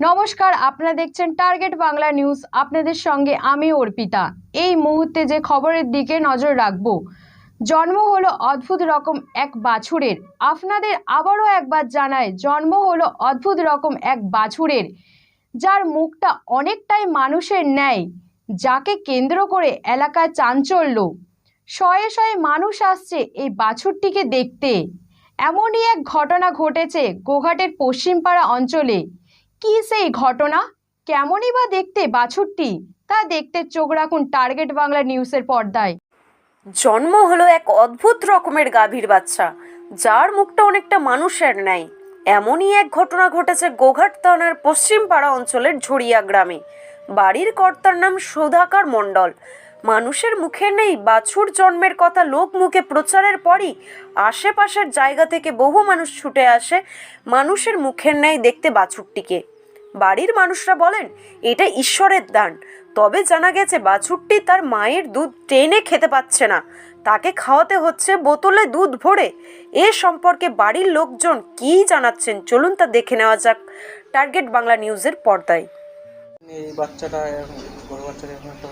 নমস্কার, আপনারা দেখছেন টার্গেট বাংলা নিউজ। আপনাদের সঙ্গে আমি অর্পিতা। এই মুহূর্তে যে খবরের দিকে নজর রাখব, জন্ম হলো অদ্ভুত রকম এক বাছুরের। আপনাদের আবারও একবার জানাই, জন্ম হলো অদ্ভুত রকম এক বাছুরের, যার মুখটা অনেকটাই মানুষের ন্যায়, যাকে কেন্দ্র করে এলাকায় চাঞ্চল্য। শয়ে শয়ে মানুষ আসছে এই বাছুরটিকে দেখতে। এমনই এক ঘটনা ঘটেছে গোঘাটের পশ্চিমপাড়া অঞ্চলে। কি সেই ঘটনা, কেমনই বা দেখতে বাছুরটি, তা দেখতে চোখ রাখুন টার্গেট বাংলা নিউজের পর্দায়। জন্ম হলো এক অদ্ভুত রকমের গাভীর বাচ্চা, যার মুখটা অনেকটা মানুষের ন্যায়। এমনই এক ঘটনা ঘটেছে গোঘাট থানার পশ্চিমপাড়া অঞ্চলের ঝড়িয়া গ্রামে। বাড়ির কর্তার নাম সুধাকর মণ্ডল। মানুষের মুখে নেই বাছুর জন্মের কথা লোক মুখে প্রচারের পরই আশেপাশের জায়গা থেকে বহু মানুষ ছুটে আসে মানুষের মুখের ন্যায় দেখতে বাছুরটিকে। বাড়ির মানুষরা বলেন এটা ঈশ্বরের দান। তবে জানা গেছে বাছুরটি তার মায়ের দুধ টেনে খেতে পাচ্ছে না, তাকে খাওয়াতে হচ্ছে বোতলে দুধ ভরে। এ সম্পর্কে বাড়ির লোকজন কী জানাচ্ছেন চলুন তা দেখে নেওয়া যাক টার্গেট বাংলা নিউজের পর্দায়। এই বাচ্চাটা বড় বাচ্চাটা এখন একটা